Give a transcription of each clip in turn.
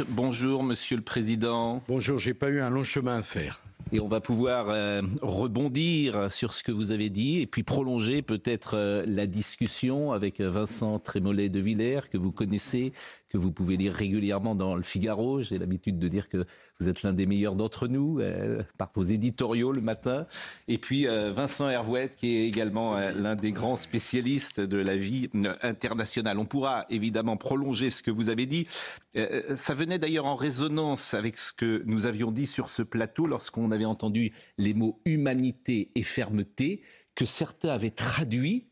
Bonjour Monsieur le Président. Bonjour, j'ai pas eu un long chemin à faire. Et on va pouvoir rebondir sur ce que vous avez dit et puis prolonger peut-être la discussion avec Vincent Trémollet de Villers, que vous connaissez, que vous pouvez lire régulièrement dans Le Figaro. J'ai l'habitude de dire que vous êtes l'un des meilleurs d'entre nous par vos éditoriaux le matin. Et puis Vincent Hervouet, qui est également l'un des grands spécialistes de la vie internationale. On pourra évidemment prolonger ce que vous avez dit. Ça venait d'ailleurs en résonance avec ce que nous avions dit sur ce plateau lorsqu'on avait entendu les mots humanité et fermeté, que certains avaient traduit.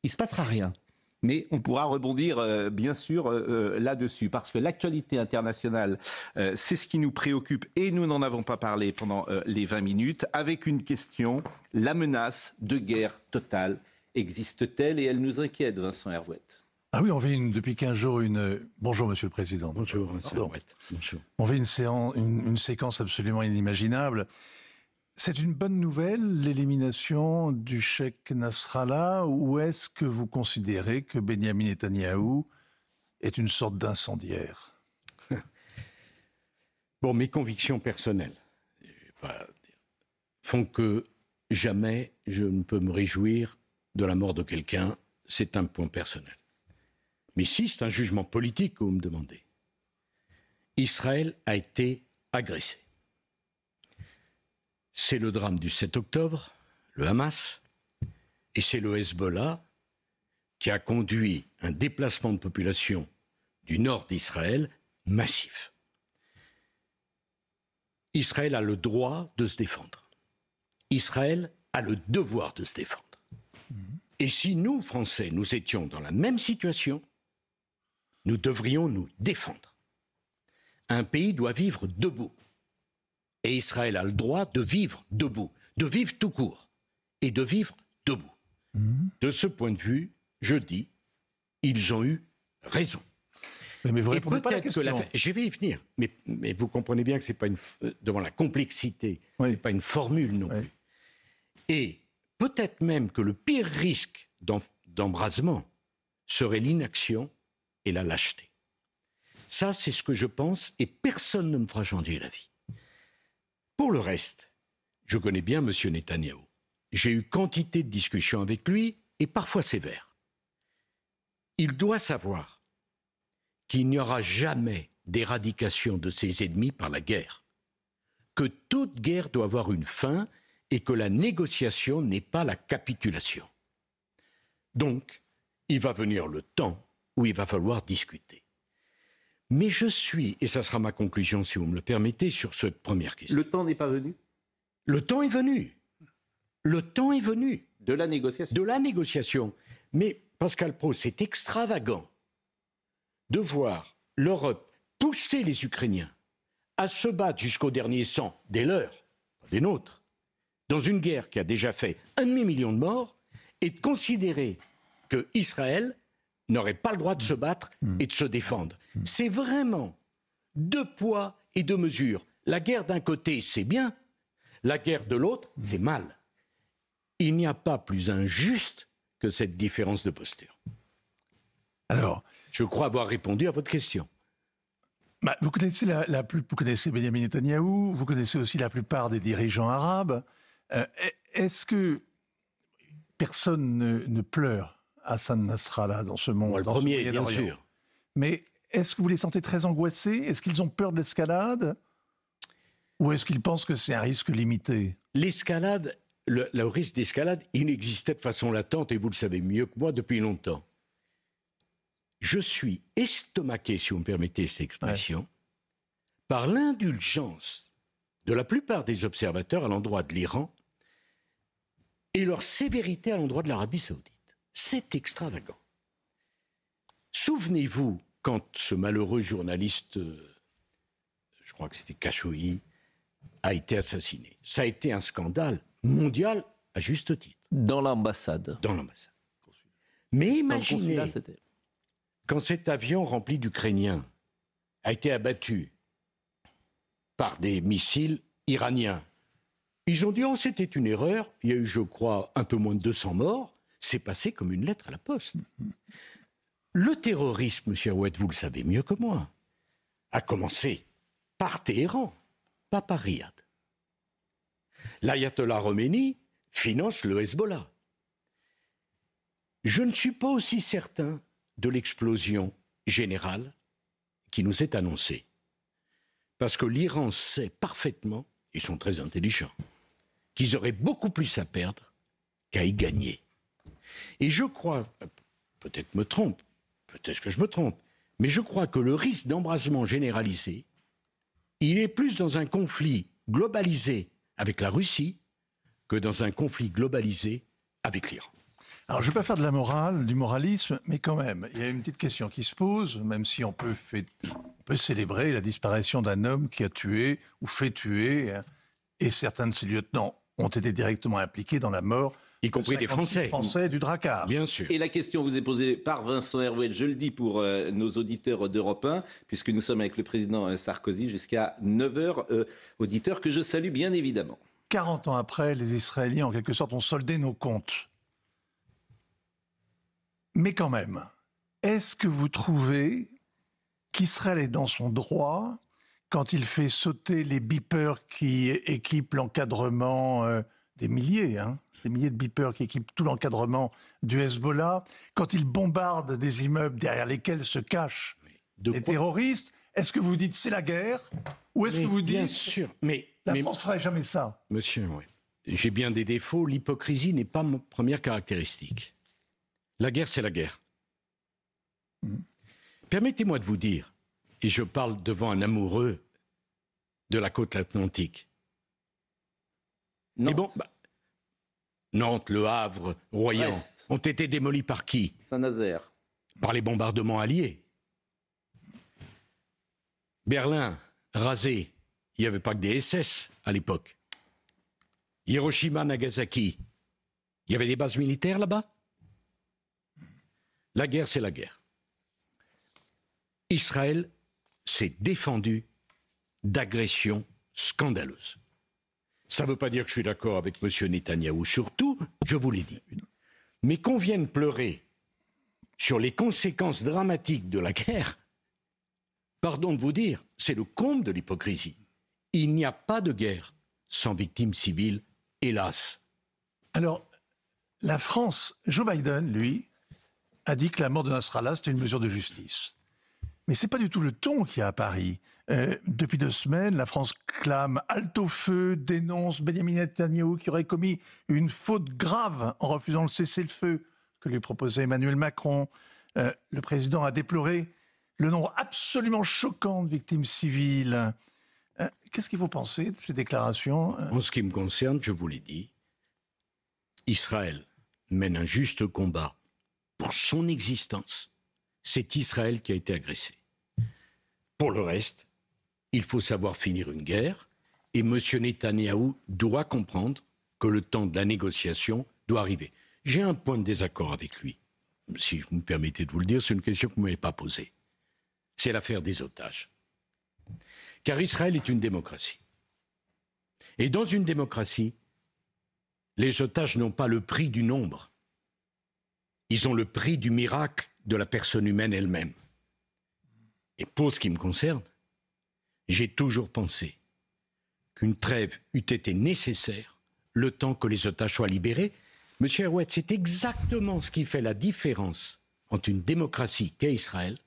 Il ne se passera rien. Mais on pourra rebondir, bien sûr, là-dessus. Parce que l'actualité internationale, c'est ce qui nous préoccupe. Et nous n'en avons pas parlé pendant les 20 minutes. Avec une question, la menace de guerre totale existe-t-elle? Et elle nous inquiète, Vincent Hervouet. Ah oui, on vit depuis 15 jours Bonjour, Monsieur le Président. Bonjour, Monsieur Hervouet. Bonjour. On vit une séquence absolument inimaginable. C'est une bonne nouvelle, l'élimination du cheikh Nasrallah, ou est-ce que vous considérez que Benyamin Netanyahou est une sorte d'incendiaire? Bon, mes convictions personnelles font que jamais je ne peux me réjouir de la mort de quelqu'un. C'est un point personnel. Mais si c'est un jugement politique que vous me demandez, Israël a été agressé. C'est le drame du 7 octobre, le Hamas, et c'est le Hezbollah qui a conduit un déplacement de population du nord d'Israël massif. Israël a le droit de se défendre. Israël a le devoir de se défendre. Et si nous, Français, nous étions dans la même situation, nous devrions nous défendre. Un pays doit vivre debout. Et Israël a le droit de vivre debout, de vivre tout court, et de vivre debout. De ce point de vue, je dis, ils ont eu raison. Mais vous répondez pas à la question. Je vais y venir, mais vous comprenez bien que c'est pas devant la complexité, c'est pas une formule non plus. Et peut-être même que le pire risque d'embrasement serait l'inaction et la lâcheté. Ça, c'est ce que je pense, et personne ne me fera changer la vie. Pour le reste, je connais bien M. Netanyahou. J'ai eu quantité de discussions avec lui, et parfois sévères. Il doit savoir qu'il n'y aura jamais d'éradication de ses ennemis par la guerre, que toute guerre doit avoir une fin et que la négociation n'est pas la capitulation. Donc, il va venir le temps où il va falloir discuter. Mais je suis, et ça sera ma conclusion si vous me le permettez, sur cette première question. Le temps n'est pas venu? Le temps est venu. Le temps est venu. De la négociation? De la négociation. Mais, Pascal Praud, c'est extravagant de voir l'Europe pousser les Ukrainiens à se battre jusqu'au dernier sang des leurs, des nôtres, dans une guerre qui a déjà fait 1,5 million de morts, et de considérer qu'Israël n'aurait pas le droit de se battre et de se défendre. C'est vraiment 2 poids et 2 mesures. La guerre d'un côté, c'est bien. La guerre de l'autre, c'est mal. Il n'y a pas plus injuste que cette différence de posture. Alors, je crois avoir répondu à votre question. Vous connaissez vous connaissez Benyamin Netanyahou, vous connaissez aussi la plupart des dirigeants arabes. Est-ce que personne ne pleure Hassan Nasrallah dans ce monde? Moi, le premier, bien sûr. Mais est-ce que vous les sentez très angoissés? Est-ce qu'ils ont peur de l'escalade? Ou est-ce qu'ils pensent que c'est un risque limité? L'escalade, le risque d'escalade, il existait de façon latente, et vous le savez mieux que moi, depuis longtemps. Je suis estomaqué, si vous me permettez cette expression, par l'indulgence de la plupart des observateurs à l'endroit de l'Iran et leur sévérité à l'endroit de l'Arabie Saoudite. C'est extravagant. Souvenez-vous, quand ce malheureux journaliste, je crois que c'était Khashoggi, a été assassiné. Ça a été un scandale mondial, à juste titre. Dans l'ambassade. Dans l'ambassade. Mais imaginez, quand cet avion rempli d'Ukrainiens a été abattu par des missiles iraniens, ils ont dit « Oh, c'était une erreur ». Il y a eu, je crois, un peu moins de 200 morts. C'est passé comme une lettre à la poste. Le terrorisme, M. Hervouet, vous le savez mieux que moi, à commencer par Téhéran, pas par Riyad. L'ayatollah Khomeini finance le Hezbollah. Je ne suis pas aussi certain de l'explosion générale qui nous est annoncée. Parce que l'Iran sait parfaitement, ils sont très intelligents, qu'ils auraient beaucoup plus à perdre qu'à y gagner. Et je crois, peut-être que je me trompe, mais je crois que le risque d'embrasement généralisé, il est plus dans un conflit globalisé avec la Russie que dans un conflit globalisé avec l'Iran. Alors, je ne vais pas faire de la morale, du moralisme, mais quand même, il y a une petite question qui se pose, même si on peut célébrer la disparition d'un homme qui a tué ou fait tuer, hein, et certains de ses lieutenants ont été directement impliqués dans la mort, y compris des Français du Drakkar. Bien sûr. Et la question vous est posée par Vincent Herouet, je le dis pour nos auditeurs d'Europe 1, puisque nous sommes avec le président Sarkozy jusqu'à 9h, auditeurs que je salue bien évidemment. 40 ans après, les Israéliens, en quelque sorte, ont soldé nos comptes. Mais quand même, est-ce que vous trouvez qu'Israël est dans son droit quand il fait sauter les beepers qui équipent l'encadrement des milliers de beepers qui équipent tout l'encadrement du Hezbollah, quand il bombarde des immeubles derrière lesquels se cachent les terroristes? Est-ce que vous dites c'est la guerre? Ou est-ce que vous dites bien sûr, la France ne ferait jamais ça? Monsieur, oui. J'ai bien des défauts, l'hypocrisie n'est pas ma première caractéristique. La guerre, c'est la guerre. Permettez-moi de vous dire, et je parle devant un amoureux de la côte atlantique. Et bon, Nantes, Le Havre, Royan ont été démolis par qui? Saint-Nazaire. Par les bombardements alliés. Berlin, rasé, il n'y avait pas que des SS à l'époque. Hiroshima, Nagasaki, il y avait des bases militaires là-bas. La guerre, c'est la guerre. Israël s'est défendu d'agressions scandaleuses. Ça ne veut pas dire que je suis d'accord avec M. Netanyahou, surtout, je vous l'ai dit. Mais qu'on vienne pleurer sur les conséquences dramatiques de la guerre, pardon de vous dire, c'est le comble de l'hypocrisie. Il n'y a pas de guerre sans victimes civiles, hélas. Alors, la France, Joe Biden, lui, a dit que la mort de Nasrallah, c'était une mesure de justice. Mais ce n'est pas du tout le ton qu'il y a à Paris. Depuis 2 semaines, la France clame halte au feu, dénonce Benyamin Netanyahou qui aurait commis une faute grave en refusant le cessez-le-feu que lui proposait Emmanuel Macron. Le président a déploré le nombre absolument choquant de victimes civiles. Qu'est-ce qu'il faut penser de ces déclarations? En ce qui me concerne, je vous l'ai dit, Israël mène un juste combat pour son existence. C'est Israël qui a été agressé. Pour le reste, il faut savoir finir une guerre et M. Netanyahou doit comprendre que le temps de la négociation doit arriver. J'ai un point de désaccord avec lui. Si vous me permettez de vous le dire, c'est une question que vous ne m'avez pas posée. C'est l'affaire des otages. Car Israël est une démocratie. Et dans une démocratie, les otages n'ont pas le prix du nombre. Ils ont le prix du miracle de la personne humaine elle-même. Et pour ce qui me concerne, j'ai toujours pensé qu'une trêve eût été nécessaire le temps que les otages soient libérés. Monsieur Herouet, c'est exactement ce qui fait la différence entre une démocratie qu'est Israël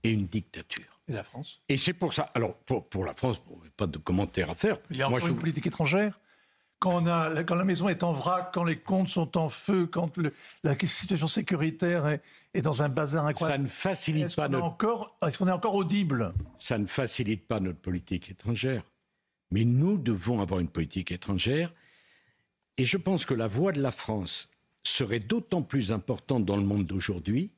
et une dictature. Et la France? Et c'est pour ça. Alors, pour la France, pas de commentaire à faire. Il y a encore une politique étrangère. Quand la maison est en vrac, quand les comptes sont en feu, quand la situation sécuritaire est dans un bazar incroyable. Ça ne facilite pas Est-ce qu'on est encore audible? Ça ne facilite pas notre politique étrangère. Mais nous devons avoir une politique étrangère. Et je pense que la voix de la France serait d'autant plus importante dans le monde d'aujourd'hui,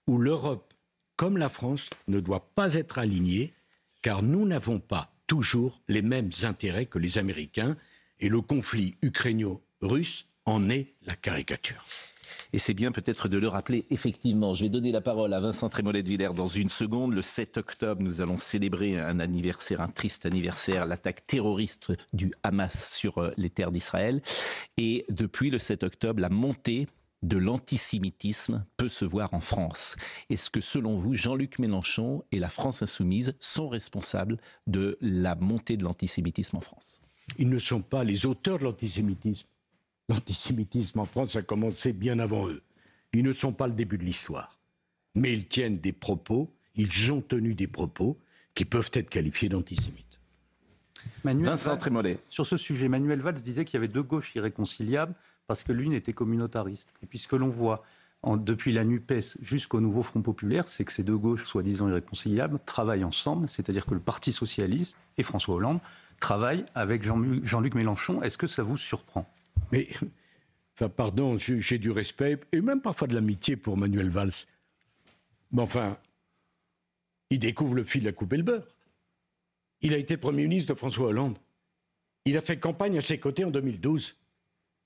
où l'Europe, comme la France, ne doit pas être alignée, car nous n'avons pas toujours les mêmes intérêts que les Américains. Et le conflit ukrainio-russe en est la caricature. Et c'est bien peut-être de le rappeler, effectivement. Je vais donner la parole à Vincent Trémollet de Villers dans une seconde. Le 7 octobre, nous allons célébrer un anniversaire, un triste anniversaire, l'attaque terroriste du Hamas sur les terres d'Israël. Et depuis le 7 octobre, la montée de l'antisémitisme peut se voir en France? Est-ce que, selon vous, Jean-Luc Mélenchon et la France insoumise sont responsables de la montée de l'antisémitisme en France? Ils ne sont pas les auteurs de l'antisémitisme. L'antisémitisme en France a commencé bien avant eux. Ils ne sont pas le début de l'histoire. Mais ils tiennent des propos, ils ont tenu des propos qui peuvent être qualifiés d'antisémites. Vincent Trémollet. Sur ce sujet, Manuel Valls disait qu'il y avait deux gauches irréconciliables parce que l'une était communautariste. Et puis ce que l'on voit depuis la NUPES jusqu'au nouveau Front populaire, c'est que ces deux gauches soi-disant irréconciliables travaillent ensemble, c'est-à-dire que le Parti socialiste et François Hollande travaillent avec Jean-Luc Mélenchon. Est-ce que ça vous surprend ? Mais, enfin, pardon, j'ai du respect et même parfois de l'amitié pour Manuel Valls. Mais enfin, il découvre le fil à couper le beurre. Il a été Premier ministre de François Hollande. Il a fait campagne à ses côtés en 2012.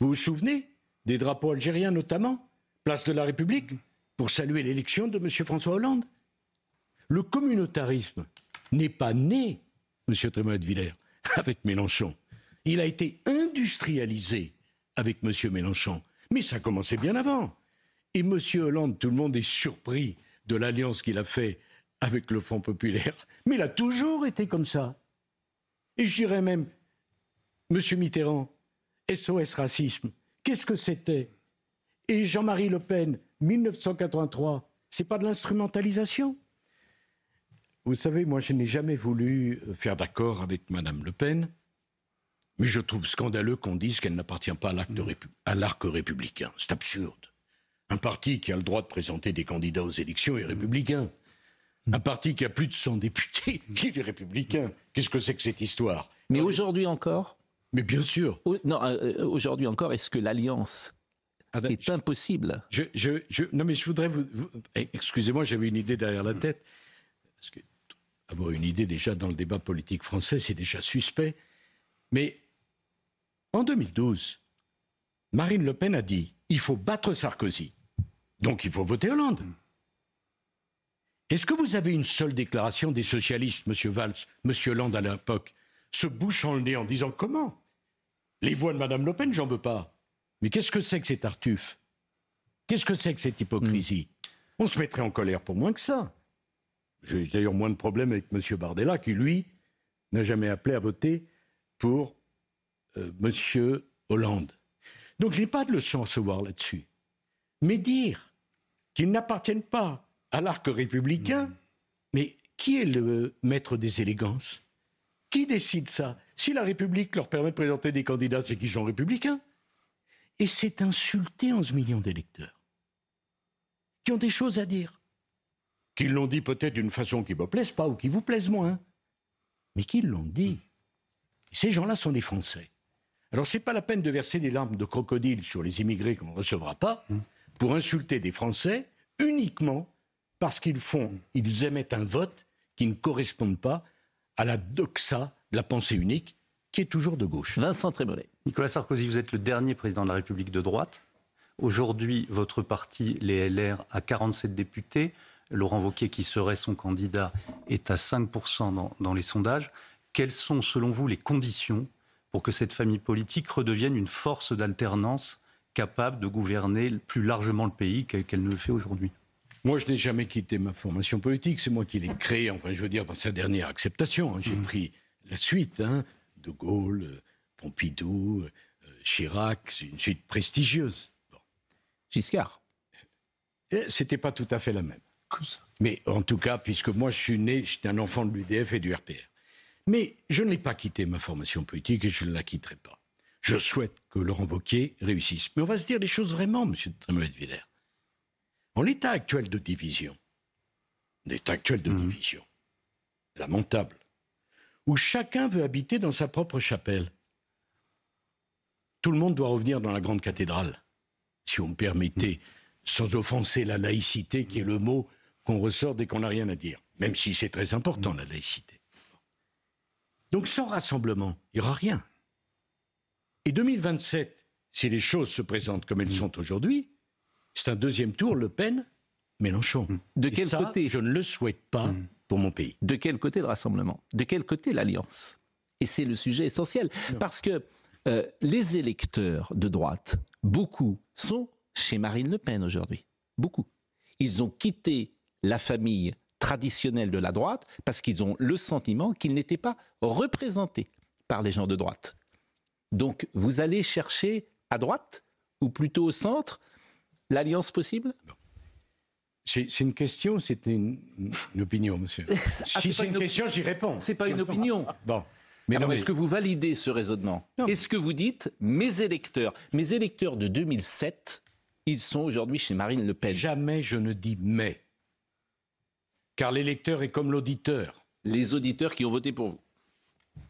Vous vous souvenez des drapeaux algériens notamment, place de la République, pour saluer l'élection de M. François Hollande? Le communautarisme n'est pas né, M. Trémollet de Villers, avec Mélenchon. Il a été industrialisé avec M. Mélenchon. Mais ça a commencé bien avant. Et M. Hollande, tout le monde est surpris de l'alliance qu'il a fait avec le Front populaire. Mais il a toujours été comme ça. Et je dirais même, M. Mitterrand, SOS Racisme, qu'est-ce que c'était? Et Jean-Marie Le Pen, 1983, c'est pas de l'instrumentalisation? Vous savez, moi, je n'ai jamais voulu faire d'accord avec Mme Le Pen, mais je trouve scandaleux qu'on dise qu'elle n'appartient pas à l'arc républicain. C'est absurde. Un parti qui a le droit de présenter des candidats aux élections est républicain. Un parti qui a plus de 100 députés, qui est républicain. Qu'est-ce que c'est que cette histoire? Mais aujourd'hui encore? Mais bien sûr. Aujourd'hui encore, est-ce que l'alliance est impossible? Non, mais je voudrais excusez-moi, j'avais une idée derrière la tête. Parce que avoir une idée déjà dans le débat politique français, c'est déjà suspect. Mais en 2012, Marine Le Pen a dit « il faut battre Sarkozy ». Donc il faut voter Hollande. Est-ce que vous avez une seule déclaration des socialistes, M. Valls, M. Hollande à l'époque, se bouchant le nez en disant « comment ? Les voix de Mme Le Pen, j'en veux pas. Mais qu'est-ce que c'est que cet Tartuffe? Qu'est-ce que c'est que cette hypocrisie ?» On se mettrait en colère pour moins que ça. J'ai d'ailleurs moins de problèmes avec M. Bardella, qui, lui, n'a jamais appelé à voter pour M. Hollande. Donc je n'ai pas de leçon à recevoir là-dessus. Mais dire qu'ils n'appartiennent pas à l'arc républicain, mais qui est le maître des élégances? Qui décide ça? Si la République leur permet de présenter des candidats, c'est qu'ils sont républicains. Et c'est insulter 11 millions d'électeurs qui ont des choses à dire. Qui l'ont dit peut-être d'une façon qui ne me plaise pas ou qui vous plaise moins. Mais qui l'ont dit. Ces gens-là sont des Français. Alors c'est pas la peine de verser des larmes de crocodile sur les immigrés qu'on ne recevra pas pour insulter des Français uniquement parce ils émettent un vote qui ne correspond pas à la doxa de la pensée unique qui est toujours de gauche. Vincent Trémollet. Nicolas Sarkozy, vous êtes le dernier président de la République de droite. Aujourd'hui, votre parti, les LR, a 47 députés. Laurent Wauquiez, qui serait son candidat, est à 5% dans les sondages. Quelles sont, selon vous, les conditions pour que cette famille politique redevienne une force d'alternance capable de gouverner plus largement le pays qu'elle ne le fait aujourd'hui? Moi, je n'ai jamais quitté ma formation politique. C'est moi qui l'ai créée, enfin, je veux dire, dans sa dernière acceptation. J'ai pris la suite, De Gaulle, Pompidou, Chirac, c'est une suite prestigieuse. Bon. Giscard. C'était pas tout à fait la même. Mais en tout cas, puisque moi, je suis né, j'étais un enfant de l'UDF et du RPR. Mais je ne l'ai pas quitté ma formation politique et je ne la quitterai pas. Je souhaite que Laurent Wauquiez réussisse. Mais on va se dire les choses vraiment, M. Trémollet de Villers. En l'état actuel de division, lamentable, où chacun veut habiter dans sa propre chapelle, tout le monde doit revenir dans la grande cathédrale, si vous me permettez, sans offenser la laïcité, qui est le mot qu'on ressort dès qu'on n'a rien à dire, même si c'est très important, la laïcité. Donc sans rassemblement, il n'y aura rien. Et 2027, si les choses se présentent comme elles sont aujourd'hui, c'est un deuxième tour Le Pen, Mélenchon. De quel côté? Je ne le souhaite pas pour mon pays. De quel côté le rassemblement? De quel côté l'alliance? Et c'est le sujet essentiel. Parce que les électeurs de droite, beaucoup, sont chez Marine Le Pen aujourd'hui. Beaucoup. Ils ont quitté la famille traditionnelle de la droite parce qu'ils ont le sentiment qu'ils n'étaient pas représentés par les gens de droite. Donc, vous allez chercher à droite ou plutôt au centre l'alliance possible ? C'est une question, c'est une opinion, monsieur. Si c'est une question, j'y réponds. C'est pas une opinion. Bon. Alors, est-ce que vous validez ce raisonnement ? Est-ce que vous dites, mes électeurs de 2007, ils sont aujourd'hui chez Marine Le Pen ? Jamais je ne dis « mais ». Car l'électeur est comme l'auditeur. Les auditeurs qui ont voté pour vous.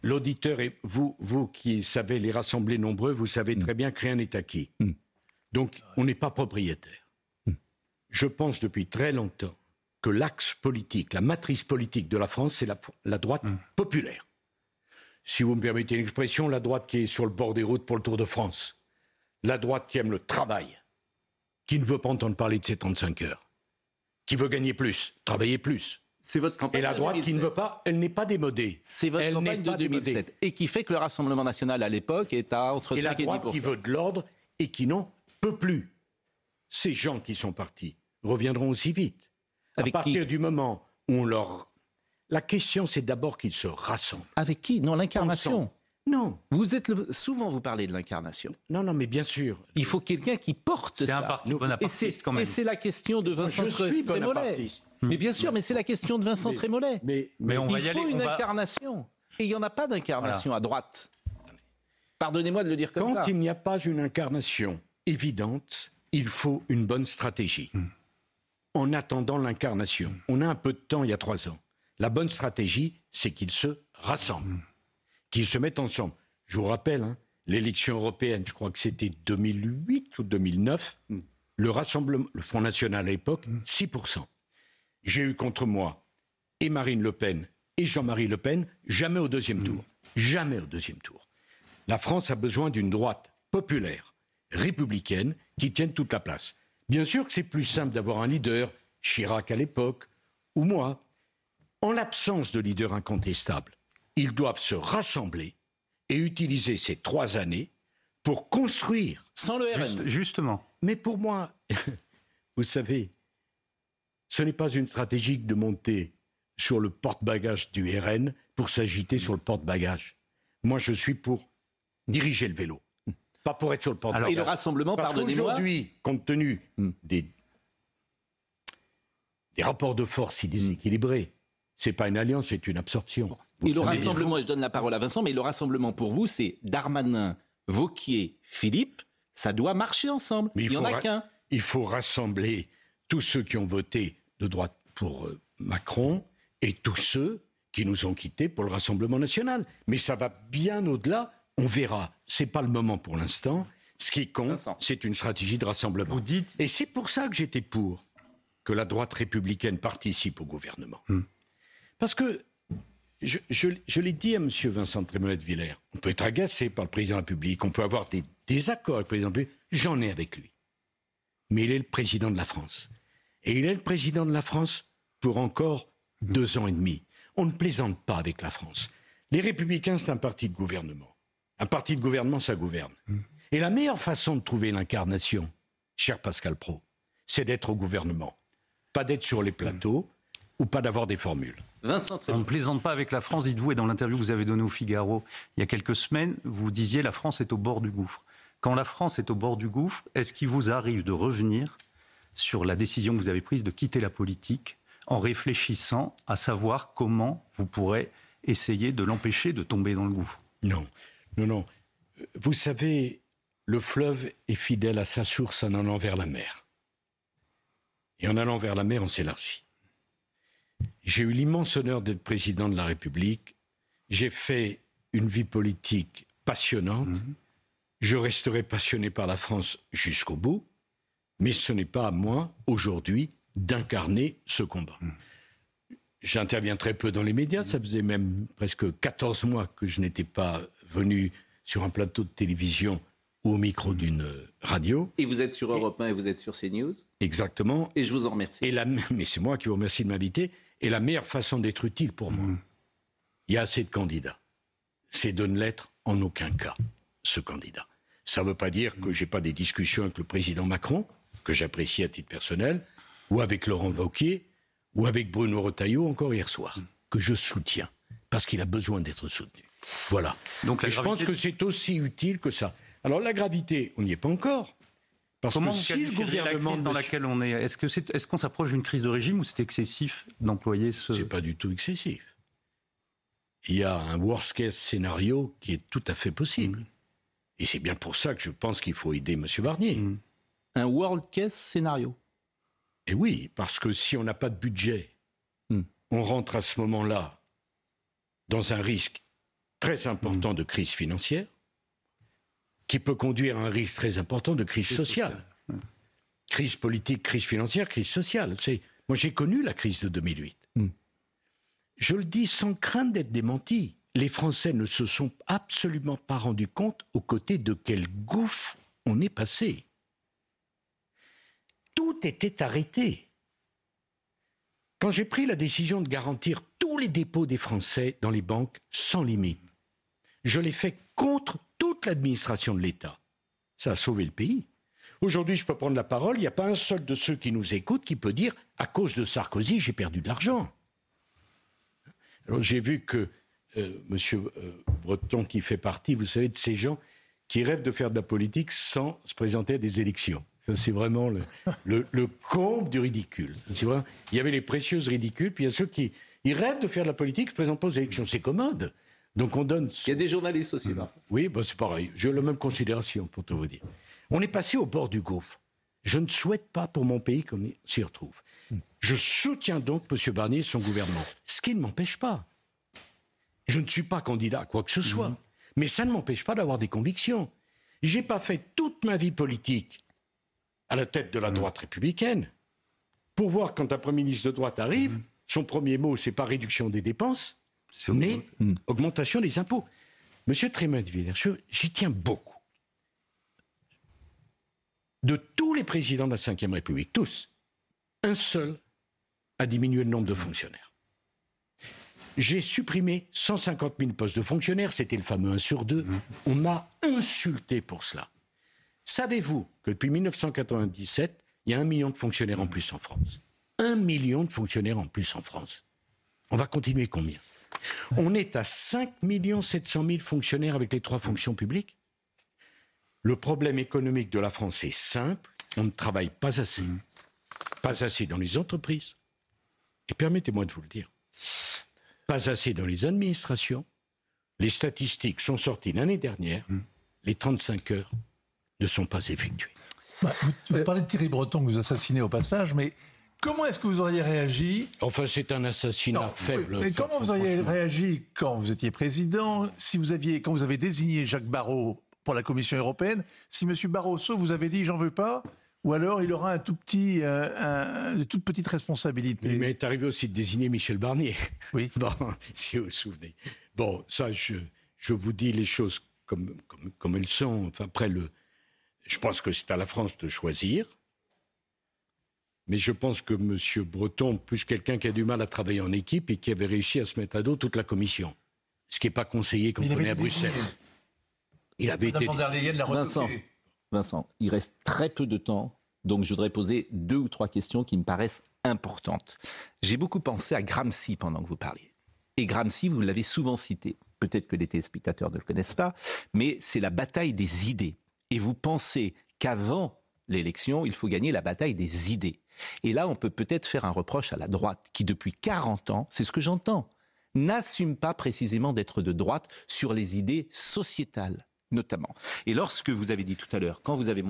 L'auditeur est... Vous qui savez les rassembler nombreux, vous savez très bien que rien n'est acquis. Donc, on n'est pas propriétaire. Je pense depuis très longtemps que l'axe politique, la matrice politique de la France, c'est la droite populaire. Si vous me permettez l'expression, la droite qui est sur le bord des routes pour le Tour de France. La droite qui aime le travail, qui ne veut pas entendre parler de ses 35 heures, qui veut gagner plus, travailler plus. C'est votre campagne. Et la droite qui ne veut pas, elle n'est pas démodée. C'est votre campagne de 2007. Et qui fait que le Rassemblement national à l'époque est à entre 5 et 10%. Et la droite qui veut de l'ordre et qui n'en peut plus. Ces gens qui sont partis reviendront aussi vite. Avec à partir qui ? du moment où on leur... La question, c'est d'abord qu'ils se rassemblent. Avec qui ? Non, l'incarnation. Ensemble. Non. Souvent, vous parlez de l'incarnation. Non, mais bien sûr. Il faut quelqu'un qui porte ça. C'est un parti bonapartiste quand même. Et c'est la question de Vincent Je suis Trémollet. bonapartiste. Mais bien sûr, mais c'est la question de Vincent Trémollet. Mais on va y Il faut aller, une incarnation. Et il n'y en a pas d'incarnation à droite. Pardonnez-moi de le dire comme ça. Quand il n'y a pas une incarnation évidente, il faut une bonne stratégie. En attendant l'incarnation. On a un peu de temps il y a 3 ans. La bonne stratégie, c'est qu'ils se rassemblent, qu'ils se mettent ensemble. Je vous rappelle, l'élection européenne, je crois que c'était 2008 ou 2009, le Rassemblement, le Front National à l'époque, 6%. J'ai eu contre moi et Marine Le Pen et Jean-Marie Le Pen, jamais au deuxième tour. Jamais au deuxième tour. La France a besoin d'une droite populaire, républicaine, qui tienne toute la place. Bien sûr que c'est plus simple d'avoir un leader, Chirac à l'époque, ou moi. En l'absence de leader incontestable, ils doivent se rassembler et utiliser ces 3 années pour construire. Sans le RN. Justement. Mais pour moi, vous savez, ce n'est pas une stratégie de monter sur le porte-bagages du RN pour s'agiter sur le porte-bagages. Moi, je suis pour diriger le vélo, pas pour être sur le porte-bagages. Et le rassemblement, parce pardonnez-moi. qu'aujourd'hui, compte tenu des rapports de force si déséquilibrés, c'est pas une alliance, c'est une absorption. Et le rassemblement, je donne la parole à Vincent, mais le rassemblement pour vous, c'est Darmanin, Wauquiez, Philippe, ça doit marcher ensemble. Mais il n'y en a qu'un. Il faut rassembler tous ceux qui ont voté de droite pour Macron et tous ceux qui nous ont quittés pour le Rassemblement national. Mais ça va bien au-delà, on verra. C'est pas le moment pour l'instant. Ce qui compte, Vincent, c'est une stratégie de rassemblement. Vous dites... Et c'est pour ça que j'étais pour que la droite républicaine participe au gouvernement. Parce que, je l'ai dit à M. Vincent Trémollet de Villers, on peut être agacé par le président de la République, on peut avoir des désaccords avec le président de la République, j'en ai avec lui. Mais il est le président de la France. Et il est le président de la France pour encore 2 ans et demi. On ne plaisante pas avec la France. Les Républicains, c'est un parti de gouvernement. Un parti de gouvernement, ça gouverne. Et la meilleure façon de trouver l'incarnation, cher Pascal Praud, c'est d'être au gouvernement. Pas d'être sur les plateaux ou pas d'avoir des formules. Vincent On ne plaisante pas avec la France, dites-vous, et dans l'interview que vous avez donnée au Figaro il y a quelques semaines, vous disiez la France est au bord du gouffre. Quand la France est au bord du gouffre, est-ce qu'il vous arrive de revenir sur la décision que vous avez prise de quitter la politique en réfléchissant à savoir comment vous pourrez essayer de l'empêcher de tomber dans le gouffre? Non. Vous savez, le fleuve est fidèle à sa source en allant vers la mer. Et en allant vers la mer, on s'élargit. J'ai eu l'immense honneur d'être président de la République. J'ai fait une vie politique passionnante. Je resterai passionné par la France jusqu'au bout. Mais ce n'est pas à moi, aujourd'hui, d'incarner ce combat. J'interviens très peu dans les médias. Ça faisait même presque 14 mois que je n'étais pas venu sur un plateau de télévision ou au micro d'une radio. Et vous êtes sur Europe 1 et vous êtes sur CNews. Exactement. Et je vous en remercie. Mais c'est moi qui vous remercie de m'inviter. Et la meilleure façon d'être utile pour moi, il y a assez de candidats, c'est de ne l'être en aucun cas, ce candidat. Ça ne veut pas dire que je n'ai pas des discussions avec le président Macron, que j'apprécie à titre personnel, ou avec Laurent Wauquiez, ou avec Bruno Retailleau encore hier soir, que je soutiens, parce qu'il a besoin d'être soutenu. Voilà. Donc je pense que c'est aussi utile que ça. Alors la gravité, on n'y est pas encore. Parce Comment que vous si le gouvernement la crise dans laquelle on est, est-ce qu'on s'approche d'une crise de régime ou c'est excessif d'employer ce... C'est pas du tout excessif. Il y a un worst case scénario qui est tout à fait possible. Et c'est bien pour ça que je pense qu'il faut aider M. Barnier. Un world case scénario. Et oui, parce que si on n'a pas de budget, on rentre à ce moment-là dans un risque très important de crise financière, qui peut conduire à un risque très important de crise sociale. Crise politique, crise financière, crise sociale. Moi, j'ai connu la crise de 2008. Je le dis sans crainte d'être démenti. Les Français ne se sont absolument pas rendus compte aux côtés de quel gouffre on est passé. Tout était arrêté. Quand j'ai pris la décision de garantir tous les dépôts des Français dans les banques sans limite, je l'ai fait contre toute l'administration de l'État. Ça a sauvé le pays. Aujourd'hui, je peux prendre la parole, il n'y a pas un seul de ceux qui nous écoutent qui peut dire « à cause de Sarkozy, j'ai perdu de l'argent ». Alors j'ai vu que M. Breton, qui fait partie, vous savez, de ces gens qui rêvent de faire de la politique sans se présenter à des élections. Ça, c'est vraiment le comble du ridicule. C'est vrai, il y avait les précieuses ridicules, puis il y a ceux qui rêvent de faire de la politique, se présentent pas aux élections. C'est commode. Donc on donne... Il y a des journalistes aussi là. Oui, c'est pareil. J'ai la même considération, pour tout vous dire. On est passé au bord du gouffre. Je ne souhaite pas pour mon pays qu'on s'y retrouve. Je soutiens donc M. Barnier et son gouvernement. Ce qui ne m'empêche pas. Je ne suis pas candidat à quoi que ce soit. Mais ça ne m'empêche pas d'avoir des convictions. Je n'ai pas fait toute ma vie politique à la tête de la droite républicaine pour voir quand un Premier ministre de droite arrive, son premier mot, c'est pas réduction des dépenses, mais augmentation des impôts. Monsieur Trémont-de-Villers, j'y tiens beaucoup. De tous les présidents de la Ve République, tous, un seul a diminué le nombre de fonctionnaires. J'ai supprimé 150 000 postes de fonctionnaires, c'était le fameux 1 sur 2. On m'a insulté pour cela. Savez-vous que depuis 1997, il y a 1 million de fonctionnaires en plus en France? 1 million de fonctionnaires en plus en France. On va continuer combien? On est à 5 700 000 fonctionnaires avec les 3 fonctions publiques. Le problème économique de la France est simple, on ne travaille pas assez. Pas assez dans les entreprises. Et permettez-moi de vous le dire, pas assez dans les administrations. Les statistiques sont sorties l'année dernière. Les 35 heures ne sont pas effectuées. Vous parlez de Thierry Breton que vous assassinez au passage, mais comment est-ce que vous auriez réagi? Enfin, c'est un assassinat faible. Mais comment vous auriez réagi quand vous étiez président, quand vous avez désigné Jacques Barrot pour la Commission européenne, si M. Barroso vous avait dit « j'en veux pas », ou alors il aura une toute petite responsabilité? Il m'est arrivé aussi de désigner Michel Barnier. Oui. Bon, si vous vous souvenez. Bon, ça, je vous dis les choses comme elles sont. Enfin, après, je pense que c'est à la France de choisir. Mais je pense que M. Breton, plus quelqu'un qui a du mal à travailler en équipe et qui avait réussi à se mettre à dos toute la commission. Ce qui n'est pas conseillé quand on est à Bruxelles. Il avait été... Vincent, il reste très peu de temps, donc je voudrais poser 2 ou 3 questions qui me paraissent importantes. J'ai beaucoup pensé à Gramsci pendant que vous parliez. Et Gramsci, vous l'avez souvent cité. Peut-être que les téléspectateurs ne le connaissent pas, mais c'est la bataille des idées. Et vous pensez qu'avant l'élection, il faut gagner la bataille des idées. Et là, on peut peut-être faire un reproche à la droite, qui depuis 40 ans, c'est ce que j'entends, n'assume pas précisément d'être de droite sur les idées sociétales, notamment. Et lorsque vous avez dit tout à l'heure, quand vous avez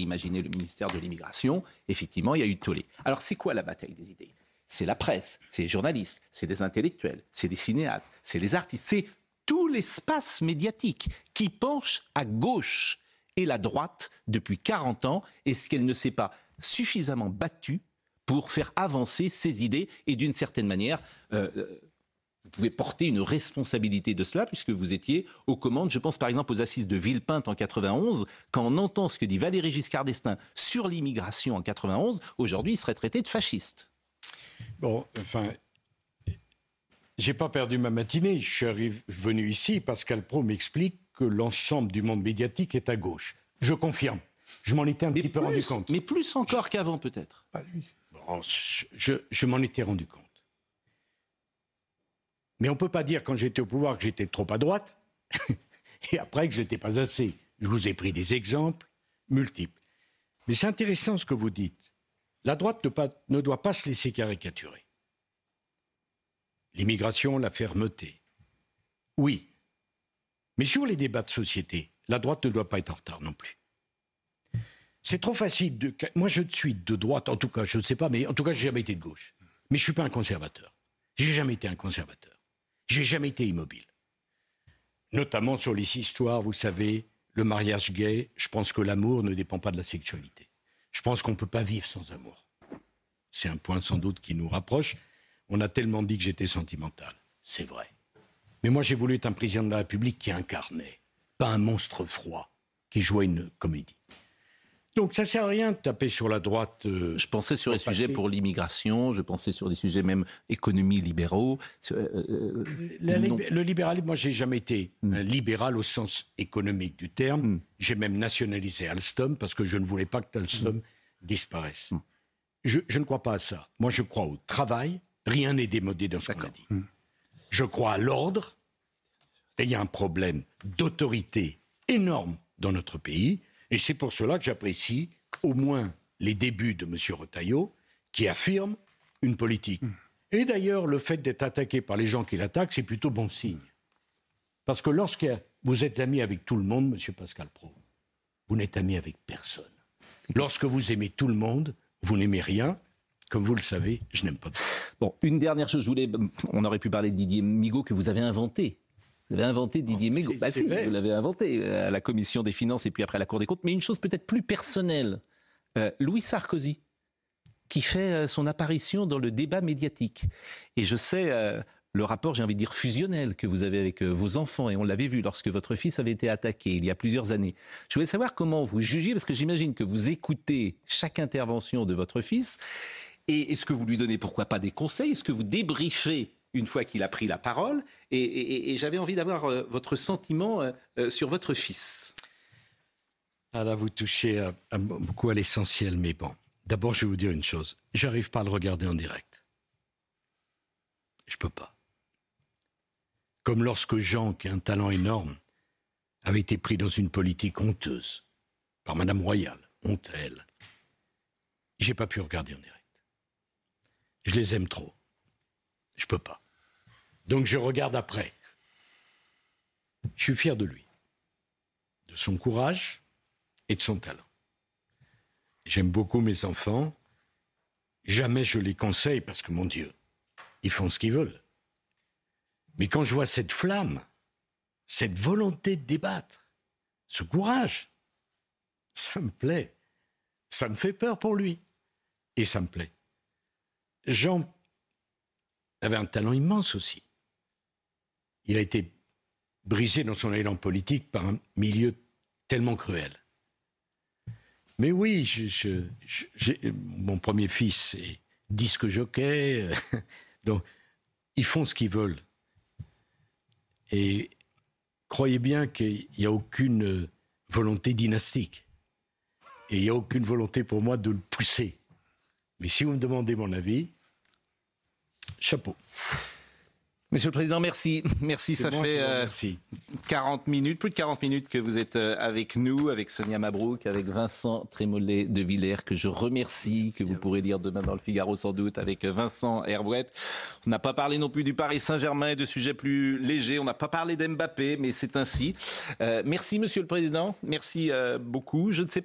imaginé le ministère de l'Immigration, effectivement, il y a eu tollé. Alors, c'est quoi la bataille des idées? C'est la presse, c'est les journalistes, c'est les intellectuels, c'est les cinéastes, c'est les artistes, c'est tout l'espace médiatique qui penche à gauche. Et la droite, depuis 40 ans, est-ce qu'elle ne s'est pas suffisamment battue pour faire avancer ses idées? Et d'une certaine manière, vous pouvez porter une responsabilité de cela, puisque vous étiez aux commandes. Je pense par exemple aux assises de Villepinte en 91. Quand on entend ce que dit Valéry Giscard d'Estaing sur l'immigration en 91, aujourd'hui, il serait traité de fasciste. Bon, enfin, j'ai pas perdu ma matinée. Je suis venu ici parce qu'Alpro m'explique que l'ensemble du monde médiatique est à gauche. Je confirme. Je m'en étais un petit peu rendu compte. Mais plus encore qu'avant, peut-être. Pas lui. Bon, je m'en étais rendu compte. Mais on ne peut pas dire, quand j'étais au pouvoir, que j'étais trop à droite, et après que je n'étais pas assez. Je vous ai pris des exemples multiples. Mais c'est intéressant ce que vous dites. La droite ne doit pas se laisser caricaturer. L'immigration, la fermeté. Oui. Mais sur les débats de société, la droite ne doit pas être en retard non plus. C'est trop facile de... Moi, je suis de droite, en tout cas, je ne sais pas, mais en tout cas, je n'ai jamais été de gauche. Mais je ne suis pas un conservateur. Je n'ai jamais été un conservateur. Je n'ai jamais été immobile. Notamment sur les histoires, vous savez, le mariage gay, je pense que l'amour ne dépend pas de la sexualité. Je pense qu'on ne peut pas vivre sans amour. C'est un point sans doute qui nous rapproche. On a tellement dit que j'étais sentimental. C'est vrai. Mais moi, j'ai voulu être un président de la République qui incarnait, pas un monstre froid qui jouait une comédie. Donc ça ne sert à rien de taper sur la droite. Je pensais sur les sujets pour l'immigration, je pensais sur des sujets même économie libéraux. Le libéralisme, moi, je n'ai jamais été un libéral au sens économique du terme. J'ai même nationalisé Alstom parce que je ne voulais pas que Alstom disparaisse. Je ne crois pas à ça. Moi, je crois au travail. Rien n'est démodé dans ce qu'on a dit. Je crois à l'ordre. Et il y a un problème d'autorité énorme dans notre pays. Et c'est pour cela que j'apprécie au moins les débuts de M. Retailleau, qui affirme une politique. Et d'ailleurs, le fait d'être attaqué par les gens qui l'attaquent, c'est plutôt bon signe. Parce que lorsque vous êtes ami avec tout le monde, M. Pascal Praud, vous n'êtes ami avec personne. Lorsque vous aimez tout le monde, vous n'aimez rien. Comme vous le savez, je n'aime pas. Bon, une dernière chose, on aurait pu parler de Didier Migaud que vous avez inventé. Vous avez inventé Didier Migaud. Bah si, vous l'avez inventé à la Commission des Finances et puis après à la Cour des Comptes. Mais une chose peut-être plus personnelle. Louis Sarkozy, qui fait son apparition dans le débat médiatique. Et je sais le rapport, j'ai envie de dire, fusionnel que vous avez avec vos enfants. Et on l'avait vu lorsque votre fils avait été attaqué il y a plusieurs années. Je voulais savoir comment vous jugiez, parce que j'imagine que vous écoutez chaque intervention de votre fils. Et est-ce que vous lui donnez, pourquoi pas, des conseils? Est-ce que vous débriefez une fois qu'il a pris la parole, et j'avais envie d'avoir votre sentiment sur votre fils. Ah là, vous touchez beaucoup à l'essentiel, mais bon. D'abord, je vais vous dire une chose. J'arrive pas à le regarder en direct. Je peux pas. Comme lorsque Jean, qui a un talent énorme, avait été pris dans une politique honteuse par Madame Royal, honte à elle. J'ai pas pu regarder en direct. Je les aime trop. Je peux pas. Donc je regarde après. Je suis fier de lui, de son courage et de son talent. J'aime beaucoup mes enfants. Jamais je les conseille parce que, mon Dieu, ils font ce qu'ils veulent. Mais quand je vois cette flamme, cette volonté de débattre, ce courage, ça me plaît. Ça me fait peur pour lui. Et ça me plaît. Jean avait un talent immense aussi. Il a été brisé dans son élan politique par un milieu tellement cruel. Mais oui, mon premier fils est disque jockey, donc ils font ce qu'ils veulent. Et croyez bien qu'il n'y a aucune volonté dynastique. Et il n'y a aucune volonté pour moi de le pousser. Mais si vous me demandez mon avis, chapeau. Monsieur le Président, merci. Merci, ça fait 40 minutes, plus de 40 minutes que vous êtes avec nous, avec Sonia Mabrouk, avec Vincent Trémollet de Villers, que je remercie, que vous pourrez lire demain dans le Figaro sans doute, avec Vincent Hervouette. On n'a pas parlé non plus du Paris Saint-Germain et de sujets plus légers. On n'a pas parlé d'Mbappé, mais c'est ainsi. Merci, Monsieur le Président. Merci beaucoup. Je ne sais